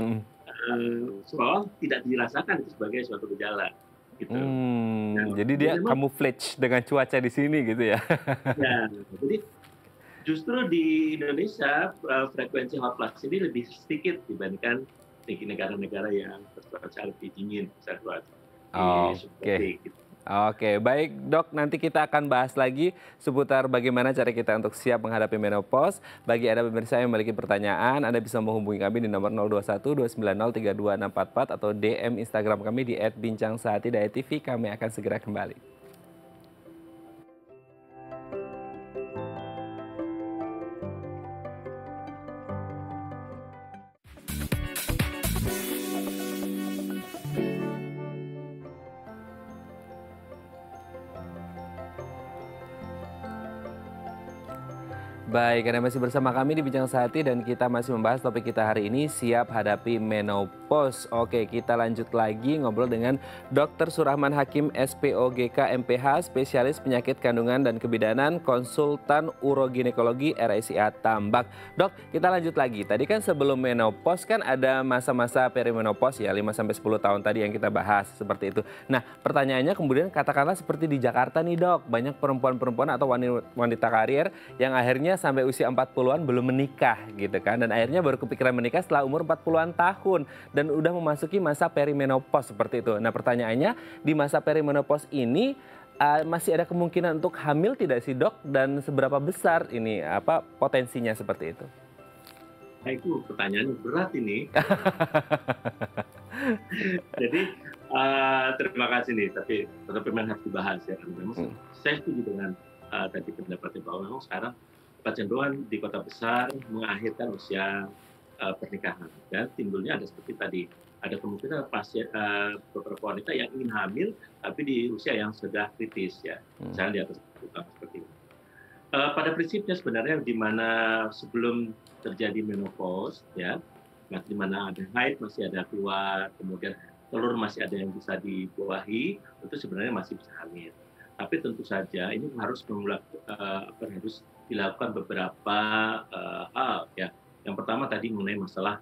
Seolah tidak dirasakan itu sebagai suatu gejala. Gitu. Nah, jadi dia camouflage dengan cuaca di sini gitu ya? Ya, jadi justru di Indonesia frekuensi hot flash ini lebih sedikit dibandingkan di negara-negara yang bercuaca lebih dingin. Oke, baik Dok, nanti kita akan bahas lagi seputar bagaimana cara kita untuk siap menghadapi menopause. Bagi Anda pemirsa yang memiliki pertanyaan, Anda bisa menghubungi kami di nomor 021 290 32644 atau DM Instagram kami di @bincangsehati.tv. Kami akan segera kembali. Baik, Anda masih bersama kami di Bincang Sehati dan kita masih membahas topik kita hari ini, siap hadapi menopause. Oke, kita lanjut lagi ngobrol dengan Dr. Surahman Hakim, SPOGK MPH, spesialis penyakit kandungan dan kebidanan, konsultan uroginekologi RSIA Tambak. Dok, kita lanjut lagi. Tadi kan sebelum menopause kan ada masa-masa perimenopause ya, 5-10 tahun tadi yang kita bahas seperti itu. Nah, pertanyaannya kemudian katakanlah seperti di Jakarta nih Dok, banyak perempuan-perempuan atau wanita karir yang akhirnya sampai usia 40-an belum menikah gitu kan. Dan akhirnya baru kepikiran menikah setelah umur 40-an tahun. Dan udah memasuki masa perimenopause seperti itu. Nah pertanyaannya, di masa perimenopause ini masih ada kemungkinan untuk hamil tidak sih Dok? Dan seberapa besar ini potensinya seperti itu? Nah itu pertanyaannya berat ini. Jadi terima kasih nih, tapi memang harus dibahas ya. Memang saya setuju dengan tadi pendapatnya bahwa memang sekarang kecenderungan di kota besar mengakhirkan usia pernikahan. Dan timbulnya ada seperti tadi, ada kemungkinan beberapa wanita yang ingin hamil tapi di usia yang sudah kritis ya, misalnya di atas 40 tahun seperti itu. Pada prinsipnya sebenarnya di mana sebelum terjadi menopause ya, di mana ada haid masih ada keluar, kemudian telur masih ada yang bisa dibuahi, itu sebenarnya masih bisa hamil. Tapi tentu saja ini harus dilakukan beberapa hal ya. Yang pertama tadi mengenai masalah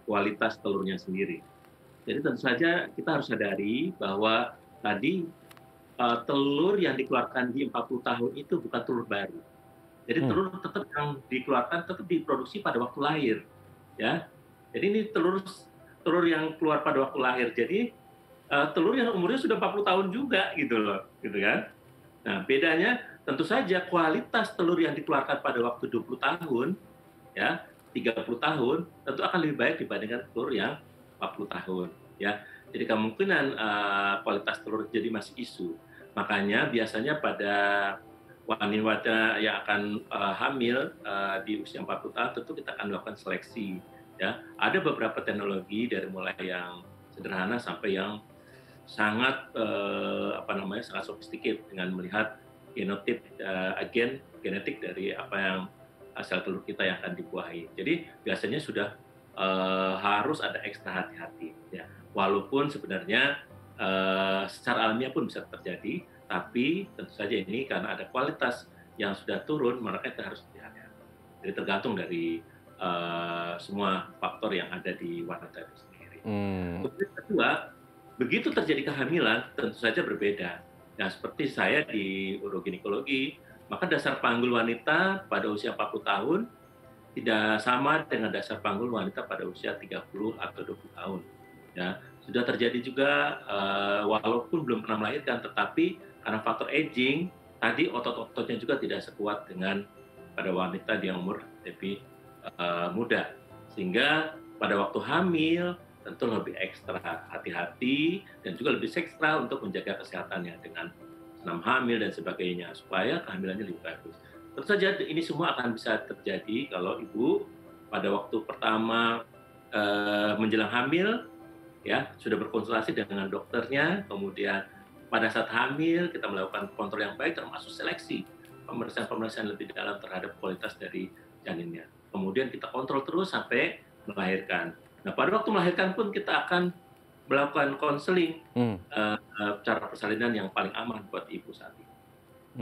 kualitas telurnya sendiri. Jadi tentu saja kita harus sadari bahwa tadi telur yang dikeluarkan di 40 tahun itu bukan telur baru. Jadi telur tetap yang dikeluarkan tetap diproduksi pada waktu lahir ya. Jadi ini telur yang keluar pada waktu lahir. Jadi telur yang umurnya sudah 40 tahun juga gitu loh, gitu kan. Nah, bedanya tentu saja kualitas telur yang dikeluarkan pada waktu 20 tahun ya, 30 tahun tentu akan lebih baik dibandingkan telur yang 40 tahun ya. Jadi kemungkinan kualitas telur jadi masih isu. Makanya biasanya pada wanita yang akan hamil di usia 40 tahun tentu kita akan melakukan seleksi ya. Ada beberapa teknologi dari mulai yang sederhana sampai yang sangat sangat sofistikasi dengan melihat genotip agen genetik dari apa yang sel telur kita yang akan dibuahi. Jadi biasanya sudah harus ada ekstra hati-hati ya. Walaupun sebenarnya secara alamiah pun bisa terjadi, tapi tentu saja ini karena ada kualitas yang sudah turun, maka kita harus hati-hati. Jadi tergantung dari semua faktor yang ada di wanita itu sendiri. Kemudian kedua, begitu terjadi kehamilan tentu saja berbeda. Nah, seperti saya di uroginekologi, maka dasar panggul wanita pada usia 40 tahun tidak sama dengan dasar panggul wanita pada usia 30 atau 20 tahun. Ya, sudah terjadi juga walaupun belum pernah melahirkan, tetapi karena faktor aging, tadi otot-ototnya juga tidak sekuat dengan pada wanita di umur lebih muda. Sehingga pada waktu hamil tentu lebih ekstra hati-hati dan juga lebih ekstra untuk menjaga kesehatannya dengan senam hamil dan sebagainya supaya kehamilannya lebih bagus. Tentu saja ini semua akan bisa terjadi kalau ibu pada waktu pertama menjelang hamil ya sudah berkonsultasi dengan dokternya, kemudian pada saat hamil kita melakukan kontrol yang baik termasuk seleksi pemeriksaan lebih dalam terhadap kualitas dari janinnya. Kemudian kita kontrol terus sampai melahirkan. Nah, pada waktu melahirkan pun kita akan melakukan konseling cara persalinan yang paling aman buat ibu saat ini.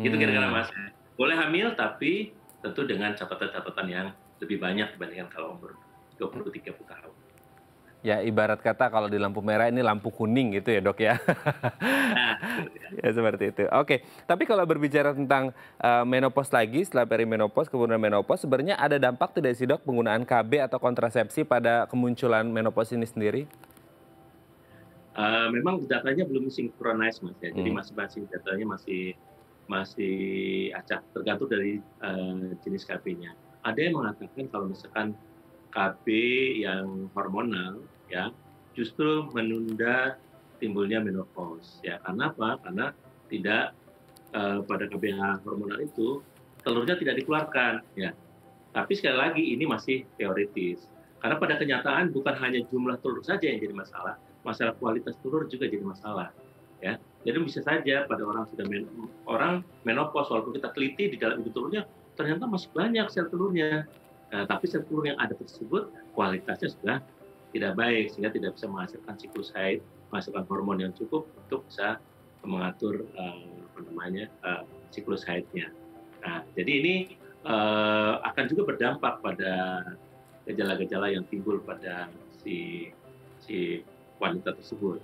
Itu kira-kira Mas. Boleh hamil tapi tentu dengan catatan-catatan yang lebih banyak dibandingkan kalau umur 20-30 tahun. Ya, ibarat kata kalau di lampu merah ini lampu kuning gitu ya, Dok ya. Nah, ya seperti itu. Oke, tapi kalau berbicara tentang menopause lagi, setelah perimenopause kemudian menopause, sebenarnya ada dampak tidak sih, Dok, penggunaan KB atau kontrasepsi pada kemunculan menopause ini sendiri? Memang datanya belum sinkronis, Mas ya. Jadi masing-masing datanya masih acak, tergantung dari jenis KB-nya. Ada yang mengatakan kalau misalkan KB yang hormonal ya justru menunda timbulnya menopause ya. Karena apa? Karena tidak pada KB hormonal itu telurnya tidak dikeluarkan ya. Tapi sekali lagi ini masih teoritis. Karena pada kenyataan bukan hanya jumlah telur saja yang jadi masalah, masalah kualitas telur juga jadi masalah ya. Jadi bisa saja pada orang sudah orang menopause walaupun kita teliti di dalam ibu telurnya ternyata masih banyak sel telurnya. Nah, tapi sel telur yang ada tersebut kualitasnya sudah tidak baik sehingga tidak bisa menghasilkan siklus haid, menghasilkan hormon yang cukup untuk bisa mengatur siklus haidnya. Nah, jadi ini akan juga berdampak pada gejala-gejala yang timbul pada si wanita tersebut.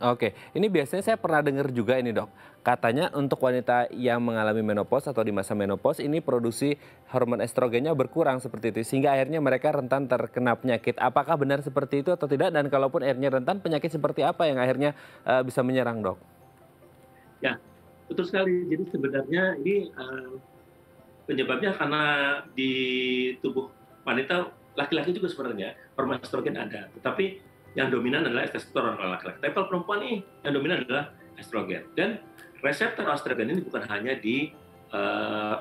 Oke, ini biasanya saya pernah dengar juga ini, Dok. Katanya untuk wanita yang mengalami menopause atau di masa menopause ini produksi hormon estrogennya berkurang seperti itu. Sehingga akhirnya mereka rentan terkena penyakit. Apakah benar seperti itu atau tidak? Dan kalaupun akhirnya rentan, penyakit seperti apa yang akhirnya bisa menyerang, Dok? Ya, betul sekali. Jadi sebenarnya ini penyebabnya karena di tubuh wanita, laki-laki juga sebenarnya hormon estrogen ada. Tetapi yang dominan adalah testosteron kalau laki-laki. Tapi kalau perempuan ini yang dominan adalah estrogen. Dan reseptor estrogen ini bukan hanya di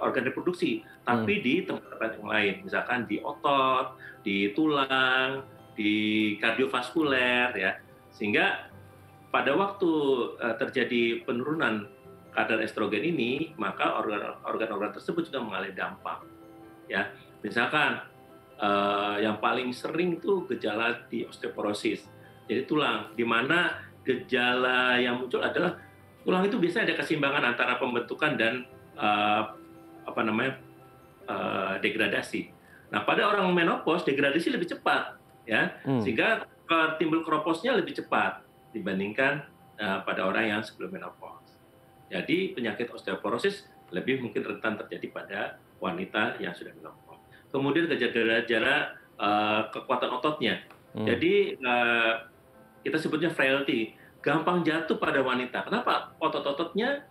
organ reproduksi, tapi di tempat-tempat yang lain. Misalkan di otot, di tulang, di kardiovaskuler, ya. Sehingga pada waktu terjadi penurunan kadar estrogen ini, maka organ-organ tersebut juga mengalami dampak. Ya, misalkan yang paling sering itu gejala di osteoporosis, jadi tulang, di mana gejala yang muncul adalah tulang itu biasanya ada keseimbangan antara pembentukan dan degradasi. Nah, pada orang menopause degradasi lebih cepat, ya, sehingga timbul kroposnya lebih cepat dibandingkan pada orang yang sebelum menopause. Jadi penyakit osteoporosis lebih mungkin rentan terjadi pada wanita yang sudah menopause. Kemudian gejala-gejala kekuatan ototnya. Jadi kita sebutnya frailty, gampang jatuh pada wanita. Kenapa? Otot-ototnya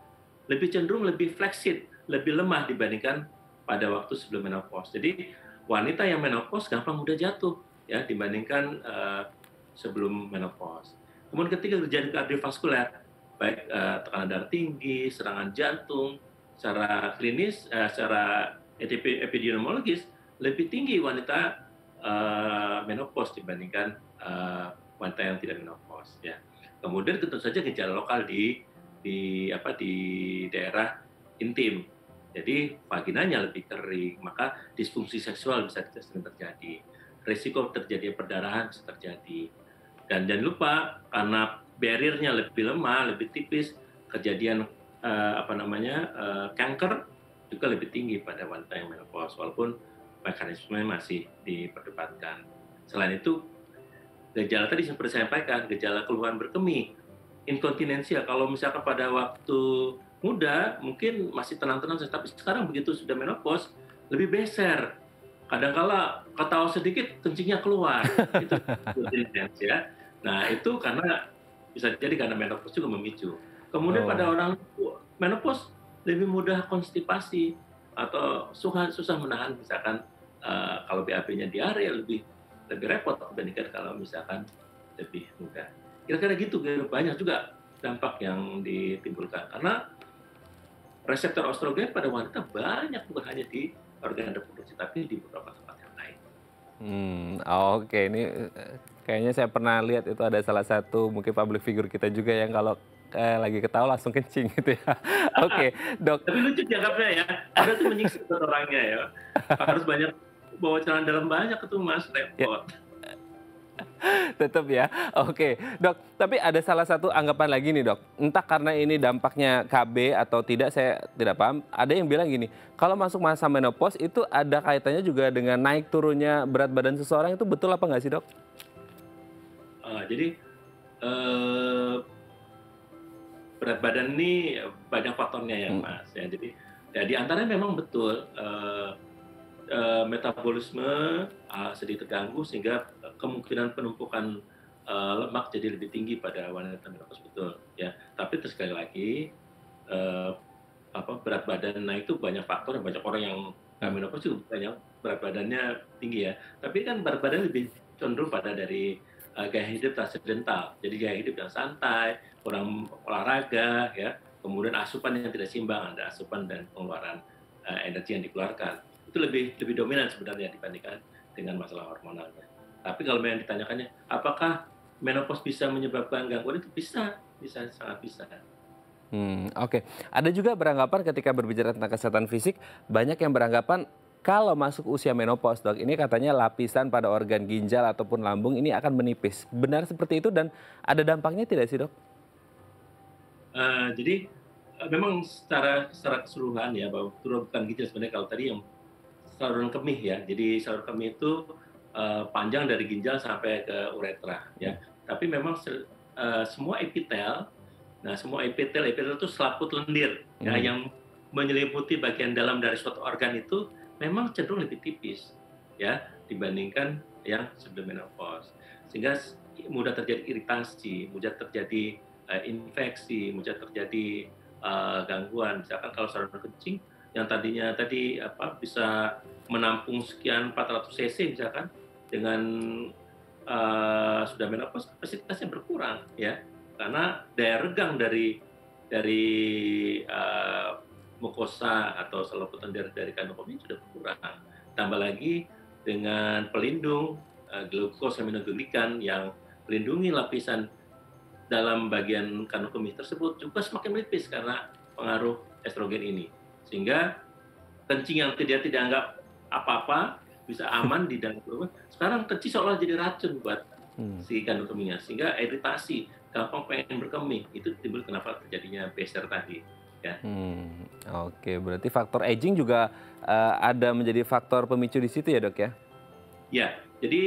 lebih cenderung lebih flaccid, lebih lemah dibandingkan pada waktu sebelum menopause. Jadi wanita yang menopause gampang mudah jatuh ya dibandingkan sebelum menopause. Kemudian ketika terjadi kardiovaskuler, baik tekanan darah tinggi, serangan jantung, secara klinis, secara epidemiologis lebih tinggi wanita menopause dibandingkan wanita yang tidak menopause. Ya. Kemudian tentu saja gejala lokal di daerah intim. Jadi vaginanya lebih kering, maka disfungsi seksual bisa sering terjadi. Risiko terjadi perdarahan bisa terjadi. Dan jangan lupa karena barriernya lebih lemah, lebih tipis, kejadian kanker juga lebih tinggi pada wanita yang menopause, walaupun mekanisme masih diperdebatkan. Selain itu, gejala tadi seperti saya sampaikan, gejala keluhan berkemih, inkontinensia. Kalau misalkan pada waktu muda mungkin masih tenang-tenang, tapi sekarang begitu sudah menopause lebih beser. Kadangkala ketawa sedikit kencingnya keluar. Itu inkontinensia. Nah, itu karena bisa jadi karena menopause juga memicu. Kemudian pada orang menopause lebih mudah konstipasi atau susah menahan, misalkan kalau BAB-nya diare lebih repot dibandingkan kalau misalkan lebih muda. Kira-kira gitu, banyak juga dampak yang ditimbulkan karena reseptor estrogen pada wanita banyak, bukan hanya di organ reproduksi tapi di beberapa tempat yang lain. Oke, ini kayaknya saya pernah lihat itu ada salah satu mungkin public figure kita juga yang kalau lagi ketawa langsung kencing gitu ya. Oke, Dok. Tapi lucu dianggapnya ya, ada tuh menyiksa orangnya ya. Harus banyak bawa celana dalam banyak itu Mas, repot. Tetap ya. Oke, Dok. Tapi ada salah satu anggapan lagi nih, Dok. Entah karena ini dampaknya KB atau tidak, saya tidak paham. Ada yang bilang gini, kalau masuk masa menopause itu ada kaitannya juga dengan naik turunnya berat badan seseorang, itu betul apa nggak sih, Dok? Jadi berat badan ini banyak faktornya ya, Mas. Ya, jadi ya, di antaranya memang betul metabolisme sedikit terganggu sehingga kemungkinan penumpukan lemak jadi lebih tinggi pada wanita menopause, betul ya. Tapi sekali lagi berat badan naik itu banyak faktor, banyak orang yang menopause juga banyak berat badannya tinggi ya. Tapi kan berat badan lebih cenderung pada dari gaya hidup transendental. Jadi gaya hidup yang santai, kurang olahraga ya. Kemudian asupan yang tidak seimbang, ada asupan dan pengeluaran energi yang dikeluarkan. Itu lebih dominan sebenarnya dibandingkan dengan masalah hormonalnya. Tapi kalau yang ditanyakannya, apakah menopause bisa menyebabkan gangguan, itu bisa sangat bisa. Oke. Ada juga beranggapan ketika berbicara tentang kesehatan fisik, banyak yang beranggapan kalau masuk usia menopause, Dok, ini katanya lapisan pada organ ginjal ataupun lambung ini akan menipis. Benar seperti itu dan ada dampaknya tidak sih, Dok? Jadi memang secara keseluruhan ya, bahwa bukan ginjal sebenarnya, kalau tadi yang saluran kemih ya. Jadi saluran kemih itu panjang dari ginjal sampai ke uretra ya. Tapi memang semua epitel, semua epitel itu selaput lendir ya, yang menyelimuti bagian dalam dari suatu organ itu memang cenderung lebih tipis ya dibandingkan yang sebelum menopause. Sehingga mudah terjadi iritasi, mudah terjadi infeksi, mudah terjadi gangguan. Misalkan kalau saluran kencing yang tadinya bisa menampung sekian 400 cc misalkan, dengan sudah menopause kapasitasnya berkurang ya, karena daya regang dari mukosa atau saluran dari kandung kemih sudah berkurang. Tambah lagi dengan pelindung glukosaminoglikan yang melindungi lapisan dalam bagian kandung kemih tersebut juga semakin menipis karena pengaruh estrogen ini. Sehingga kencing yang tidak anggap apa-apa bisa aman di dalam tubuh, sekarang kencing seolah jadi racun buat si kandung kemihnya, sehingga iritasi, gampang pengen berkemih. Itu timbul kenapa terjadinya beser tadi ya. Oke, berarti faktor aging juga ada menjadi faktor pemicu di situ ya, Dok ya? Ya, jadi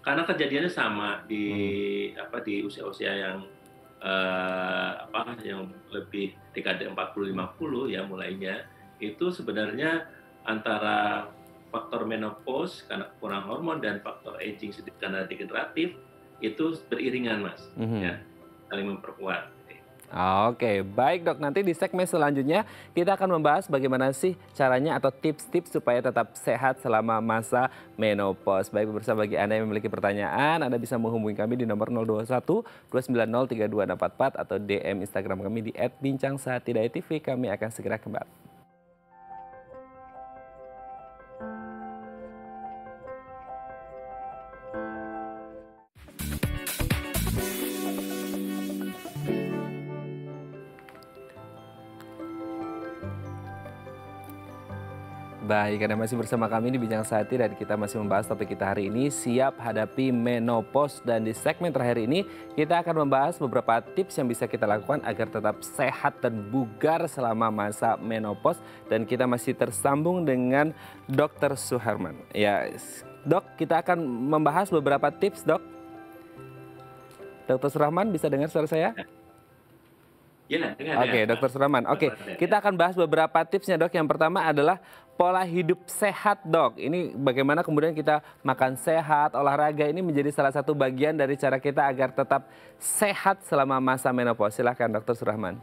karena kejadiannya sama di usia-usia yang yang lebih dekade 40-50 ya mulainya, itu sebenarnya antara faktor menopause karena kurang hormon dan faktor aging karena degeneratif itu beriringan, Mas. Ya, saling memperkuat. Oke, baik, Dok. Nanti di segmen selanjutnya kita akan membahas bagaimana sih caranya atau tips-tips supaya tetap sehat selama masa menopause. Baik, pemirsa, bagi Anda yang memiliki pertanyaan, Anda bisa menghubungi kami di nomor 021 290 3244 atau DM Instagram kami di @bincangsahatidayatv. Kami akan segera kembali. Baik, Anda masih bersama kami di Bincang Sehati dan kita masih membahas topik kita hari ini, siap hadapi menopause. Dan di segmen terakhir ini kita akan membahas beberapa tips yang bisa kita lakukan agar tetap sehat dan bugar selama masa menopause. Dan kita masih tersambung dengan Dr. Suherman. Ya, Dok, kita akan membahas beberapa tips, Dok. Dr. Suherman, bisa dengar suara saya? Ya, Oke, Dr. Surahman. Oke, kita akan bahas beberapa tipsnya, Dok. Yang pertama adalah pola hidup sehat, Dok. Ini bagaimana kemudian kita makan sehat, olahraga ini menjadi salah satu bagian dari cara kita agar tetap sehat selama masa menopause. Silahkan, Dr. Surahman.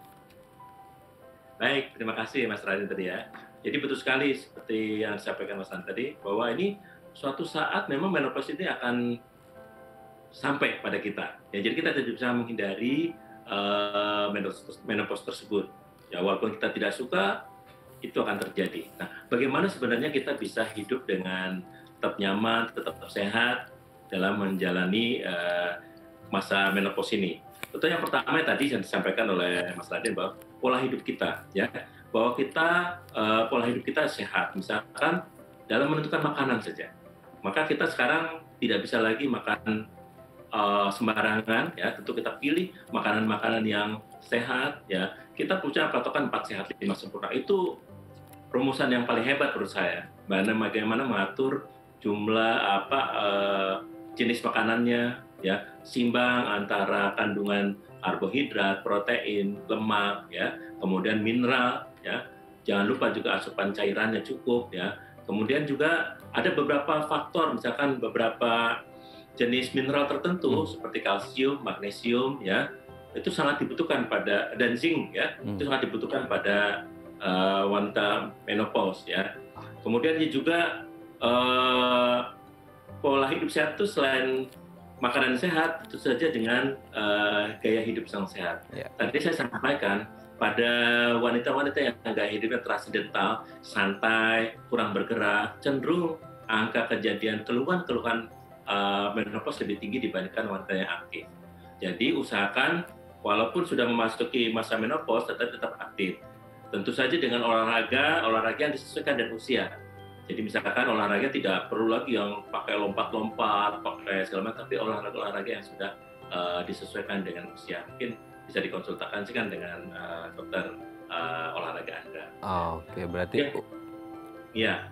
Baik, terima kasih Mas Radin tadi ya. Jadi betul sekali seperti yang disampaikan Mas Radin tadi, bahwa ini suatu saat memang menopause ini akan sampai pada kita. Ya, jadi kita tidak bisa menghindari menopause tersebut. Ya, walaupun kita tidak suka, itu akan terjadi. Nah, bagaimana sebenarnya kita bisa hidup dengan tetap nyaman, tetap sehat dalam menjalani masa menopause ini? Tentu yang pertama tadi yang disampaikan oleh Mas Raden bahwa pola hidup kita, ya, bahwa kita pola hidup kita sehat. Misalkan dalam menentukan makanan saja, maka kita sekarang tidak bisa lagi makan sembarangan, ya. Tentu kita pilih makanan-makanan yang sehat, ya. Kita punya patokan 4 sehat 5 sempurna. Itu rumusan yang paling hebat menurut saya. Bagaimana mengatur jumlah jenis makanannya, ya, seimbang antara kandungan karbohidrat, protein, lemak, ya, kemudian mineral, ya. Jangan lupa juga asupan cairannya cukup, ya. Kemudian juga ada beberapa faktor, misalkan beberapa jenis mineral tertentu seperti kalsium, magnesium, ya, itu sangat dibutuhkan pada, dan zinc, ya, itu sangat dibutuhkan pada wanita menopause, ya. Kemudian juga pola hidup sehat itu selain makanan sehat, itu saja dengan gaya hidup yang sehat. Yeah. Tadi saya sampaikan pada wanita-wanita yang gaya hidupnya transidental, santai, kurang bergerak, cenderung angka kejadian keluhan menopause lebih tinggi dibandingkan wanita yang aktif. Jadi usahakan walaupun sudah memasuki masa menopause tetap aktif. Tentu saja dengan olahraga yang disesuaikan dengan usia. Jadi misalkan olahraga tidak perlu lagi yang pakai lompat-lompat, pakai segala macam, tapi olahraga yang sudah disesuaikan dengan usia. Mungkin bisa dikonsultasikan dengan dokter olahraga Anda. Oke, berarti ya.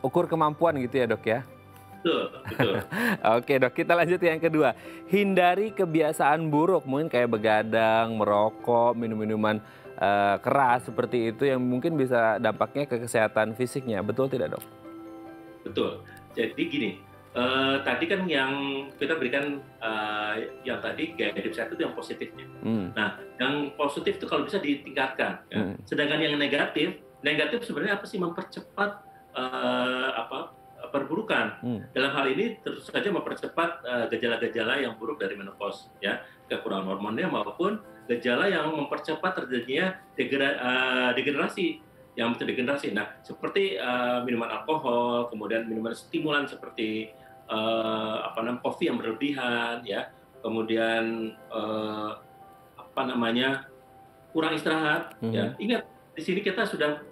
Ukur kemampuan gitu ya, Dok, ya? Betul. Oke, Dok, kita lanjut yang kedua. Hindari kebiasaan buruk, mungkin kayak begadang, merokok, minum-minuman keras seperti itu yang mungkin bisa dampaknya ke kesehatan fisiknya. Betul tidak, Dok? Betul. Jadi gini, tadi kan yang kita berikan yang tadi gaya hidup sehat itu yang positifnya. Nah, yang positif itu kalau bisa ditingkatkan. Ya. Sedangkan yang negatif sebenarnya apa sih? Mempercepat perburukan. Dalam hal ini tentu saja mempercepat gejala-gejala yang buruk dari menopause, ya, kekurangan hormonnya maupun gejala yang mempercepat terjadinya degenerasi. Nah, seperti minuman alkohol, kemudian minuman stimulan seperti kopi yang berlebihan, ya, kemudian kurang istirahat, ya. Ingat di sini kita sudah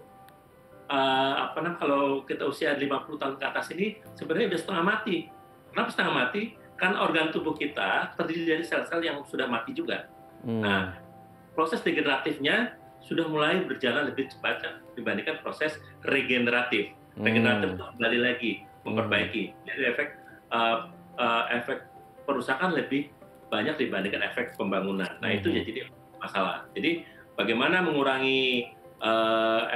kalau kita usia 50 tahun ke atas ini sebenarnya sudah setengah mati. Kenapa setengah mati? Kan organ tubuh kita terdiri dari sel-sel yang sudah mati juga. Nah, proses degeneratifnya sudah mulai berjalan lebih cepat dibandingkan proses regeneratif. Regeneratif itu kembali lagi memperbaiki. Jadi efek perusakan lebih banyak dibandingkan efek pembangunan. Nah, itu jadi masalah. Jadi bagaimana mengurangi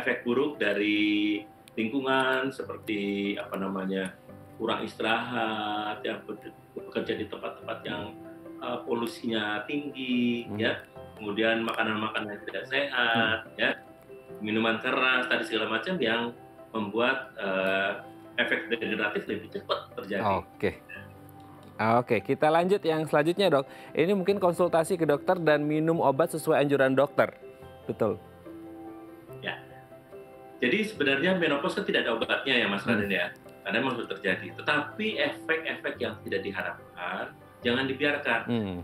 efek buruk dari lingkungan seperti kurang istirahat, yang bekerja di tempat-tempat yang polusinya tinggi, ya, kemudian makanan-makanan yang tidak sehat, ya, minuman keras, tadi segala macam yang membuat efek degeneratif lebih cepat terjadi. Oke, kita lanjut yang selanjutnya, Dok. Ini mungkin konsultasi ke dokter dan minum obat sesuai anjuran dokter. Betul. Ya, jadi sebenarnya menopause kan tidak ada obatnya ya, Mas Raden, ya, karena memang sudah terjadi. Tetapi efek-efek yang tidak diharapkan jangan dibiarkan.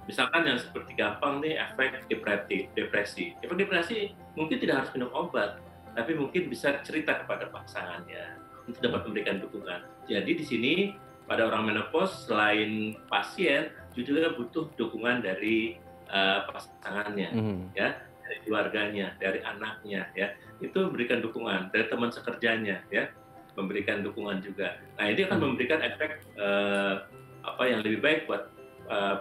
Misalkan yang seperti gampang nih efek depresi. Efek depresi mungkin tidak harus minum obat, tapi mungkin bisa cerita kepada pasangannya untuk dapat memberikan dukungan. Jadi di sini pada orang menopause selain pasien juga butuh dukungan dari pasangannya, ya, dari keluarganya, dari anaknya, ya, itu memberikan dukungan dari teman sekerjanya, ya, memberikan dukungan juga. Nah ini akan memberikan efek yang lebih baik buat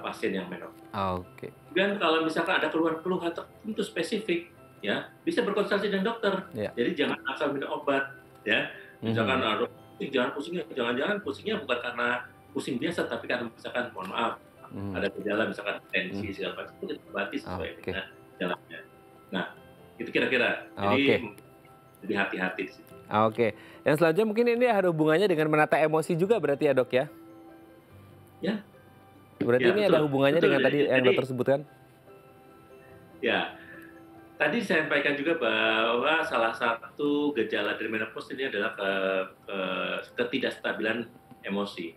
pasien yang menopause. Oke. Dan kalau misalkan ada keluhan-keluhan tertentu spesifik, ya, bisa berkonsultasi dengan dokter. Ya. Jadi jangan asal minum obat, ya. Misalkan jangan pusingnya, jangan-jangan pusingnya bukan karena pusing biasa, tapi karena misalkan, mohon maaf, ada gejala misalkan tensi segala macam, itu diobati sesuai dengan gejalanya. Nah, itu kira-kira. Jadi lebih hati-hati di situ. Oke. Yang selanjutnya mungkin ini ada hubungannya dengan menata emosi juga berarti ya, Dok ya? Ya. Berarti ya, ini betul, ada hubungannya betul, dengan tadi yang dokter sebutkan? Ya. Tadi saya sampaikan juga bahwa salah satu gejala dari menopause ini adalah ketidakstabilan emosi.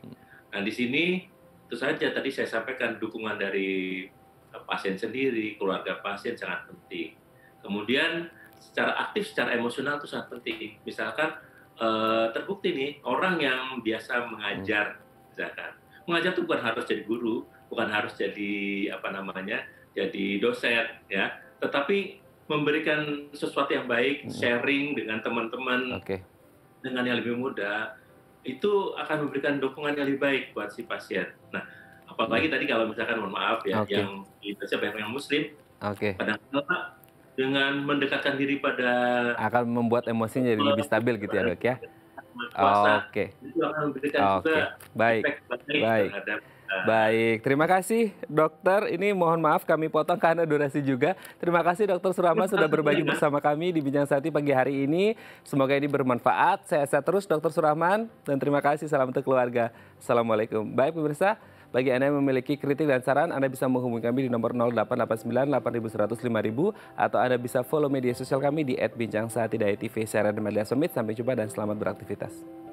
Nah, di sini itu saja tadi saya sampaikan dukungan dari pasien sendiri, keluarga pasien sangat penting. Kemudian secara aktif, secara emosional itu sangat penting. Misalkan terbukti nih orang yang biasa mengajar, misalkan mengajar itu bukan harus jadi guru, bukan harus jadi jadi dosen, ya, tetapi memberikan sesuatu yang baik, sharing dengan teman-teman, dengan yang lebih muda, itu akan memberikan dukungan yang lebih baik buat si pasien. Nah, apalagi tadi kalau misalkan, mohon maaf ya, yang di Indonesia banyak yang Muslim, kadang-kadang dengan mendekatkan diri pada akan membuat emosinya jadi lebih stabil gitu ya, Dok ya. Itu akan memberikan juga efek baik terhadap. Baik, terima kasih dokter. Ini mohon maaf kami potong karena durasi juga. Terima kasih Dokter Surahman sudah berbagi bersama kami di Bincang Sehati pagi hari ini. Semoga ini bermanfaat. Sehat-sehat terus Dokter Surahman dan terima kasih. Salam untuk keluarga. Assalamualaikum. Baik pemirsa, bagi Anda yang memiliki kritik dan saran, Anda bisa menghubungi kami di nomor 0889 8100 5000 atau Anda bisa follow media sosial kami di @bincangsehatidayatv. Saya Radha Melia Somit. Sampai jumpa dan selamat beraktivitas.